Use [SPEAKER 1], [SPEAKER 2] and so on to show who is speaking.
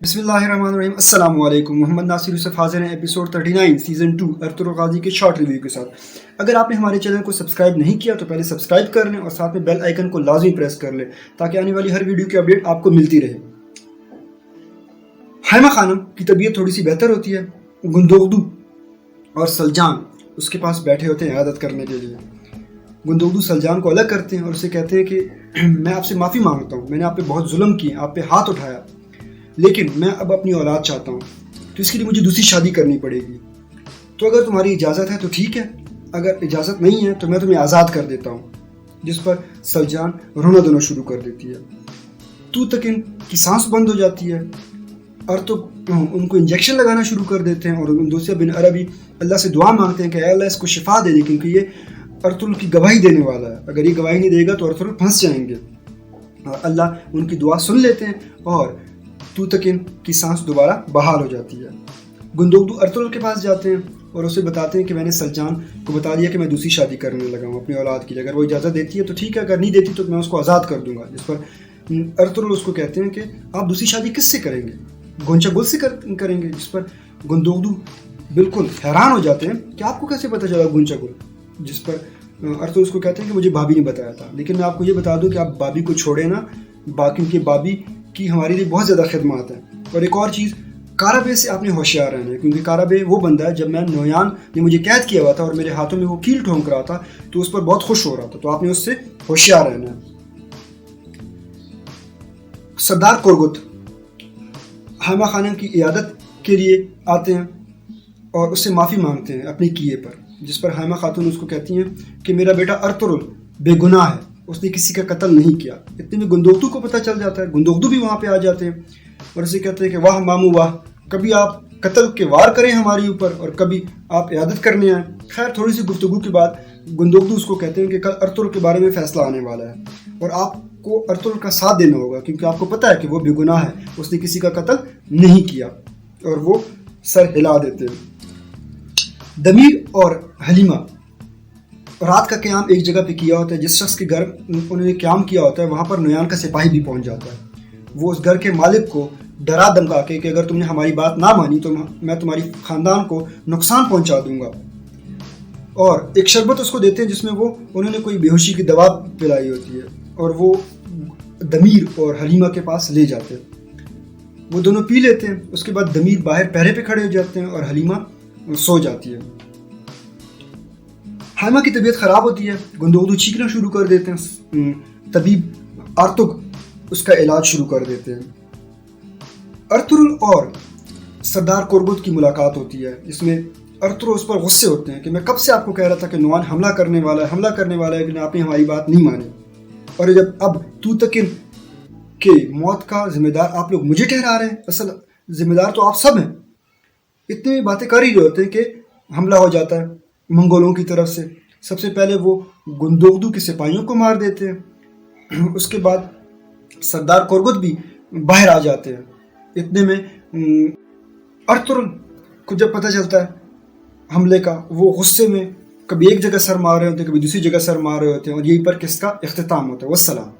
[SPEAKER 1] बिस्मिल्लाहिर्रहमानिर्रहीम। अस्सलाम वालेकुम। मोहम्मद नासिर यूसुफ हाजिर हैं एपिसोड 39 सीज़न 2 अर्तुगरुल गाज़ी के शॉर्ट रिव्यू के साथ। अगर आपने हमारे चैनल को सब्सक्राइब नहीं किया तो पहले सब्सक्राइब कर लें और साथ में बेल आइकन को लाजमी प्रेस कर लें ताकि आने वाली हर वीडियो की अपडेट आपको मिलती रहे। हाइमा खानम की तबीयत थोड़ी सी बेहतर होती है। गुंदोगदू और सलजान उसके पास बैठे होते हैं इयादत करने के लिए। गुंदोगदू सलजान को अलग करते हैं और उसे कहते हैं कि मैं आपसे माफ़ी मांगता हूँ, मैंने आप पे बहुत जुल्म किया, आप पे हाथ उठाया, लेकिन मैं अब अपनी औलाद चाहता हूँ, तो इसके लिए मुझे दूसरी शादी करनी पड़ेगी। तो अगर तुम्हारी इजाज़त है तो ठीक है, अगर इजाज़त नहीं है तो मैं तुम्हें आज़ाद कर देता हूँ। जिस पर सलजान रोना धोना शुरू कर देती है। तू तकिन की सांस बंद हो जाती है और तो उनको इंजेक्शन लगाना शुरू कर देते हैं और दूसरे बिन अरबी अल्लाह से दुआ मांगते हैं कि अल्लाह इसको शिफा दे दे, क्योंकि ये अर्तुल की गवाही देने वाला है, अगर ये गवाही नहीं देगा तो अर्तुल फंस जाएंगे। और अल्लाह उनकी दुआ सुन लेते हैं और तू तकिन की सांस दोबारा बहाल हो जाती है। गुंदोगदू अर्तुल के पास जाते हैं और उसे बताते हैं कि मैंने सलजान को बता दिया कि मैं दूसरी शादी करने लगा हूँ अपनी औलाद की, अगर वो इजाज़त देती है तो ठीक है, अगर नहीं देती तो मैं उसको आज़ाद कर दूंगा। जिस पर अर्तुल उसको कहते हैं कि आप दूसरी शादी किससे करेंगे? गोंचा गुल से करेंगे। जिस पर गुंदोगदू बिल्कुल हैरान हो जाते हैं कि आपको कैसे पता चला गोंचा गुल? जिस पर अर्तुल उसको कहते हैं कि मुझे भाभी ने बताया था, लेकिन मैं आपको ये बता दूं कि आप भाभी को छोड़े ना, बाकी के भाभी की हमारे लिए बहुत ज़्यादा खिदमत है। और एक और चीज़, काराबे से आपने होशियार रहना है, क्योंकि काराबे वो बंदा है, जब मैं नोयान ने मुझे कैद किया हुआ था और मेरे हाथों में वो कील ठोंक रहा था तो उस पर बहुत खुश हो रहा था, तो आपने उससे होशियार रहना है। सरदार कोरगुत हाइमा खानम की इयादत के लिए आते हैं और उससे माफ़ी मांगते हैं अपने किए पर। जिस पर हाइमा खातून उसको कहती हैं कि मेरा बेटा अर्तुगरुल बेगुनाह है, उसने किसी का कत्ल नहीं किया। इतने में गुंदोगदू को पता चल जाता है, गुंदोगदू भी वहाँ पे आ जाते हैं और उसे कहते हैं कि वाह मामू वाह, कभी आप कत्ल के वार करें हमारे ऊपर और कभी आप इयादत करने आए। खैर थोड़ी सी गुफ्तगू के बाद गुंदोगदू उसको कहते हैं कि कल अर्तुगरुल के बारे में फ़ैसला आने वाला है और आपको अर्तुगरुल का साथ देना होगा, क्योंकि आपको पता है कि वो बेगुनाह है, उसने किसी का कत्ल नहीं किया। और वो सर हिला देते हैं। दमीर और हलीमा रात का क़याम एक जगह पे किया होता है, जिस शख्स के घर उन्होंने क़याम किया होता है वहाँ पर नोयान का सिपाही भी पहुँच जाता है। वो उस घर के मालिक को डरा धमका के कि अगर तुमने हमारी बात ना मानी तो मैं तुम्हारी ख़ानदान को नुकसान पहुँचा दूँगा। और एक शरबत उसको देते हैं जिसमें वो उन्होंने कोई बेहोशी की दवा पिलाई होती है और वो दमीर और हलीमा के पास ले जाते हैं। वो दोनों पी लेते हैं। उसके बाद दमीर बाहर पहरे पे खड़े हो जाते हैं और हलीमा सो जाती है। हाइमा की तबीयत ख़राब होती है, गुंदोगदू चीखना शुरू कर देते हैं, तबीब आर्तुग उसका इलाज शुरू कर देते हैं। अर्तुगरुल और सरदार कोरगुत की मुलाकात होती है, इसमें अर्तुगरुल उस पर गुस्से होते हैं कि मैं कब से आपको कह रहा था कि नोयान हमला करने वाला है, लेकिन आपने हमारी बात नहीं मानी, और जब अब तू तकिन के मौत का जिम्मेदार आप लोग मुझे ठहरा रहे हैं, असल जिम्मेदार तो आप सब हैं। इतनी बातें कर ही रहे होते हैं कि हमला हो जाता है मंगोलों की तरफ से। सबसे पहले वो गुंदोगदू के सिपाहियों को मार देते हैं, उसके बाद सरदार कोरगुत भी बाहर आ जाते हैं। इतने में अर्तुगरुल को जब पता चलता है हमले का, वो गुस्से में कभी एक जगह सर मार रहे होते हैं, कभी दूसरी जगह सर मार रहे होते हैं और यहीं पर किसका इख्तिताम होता है। वस्सलाम।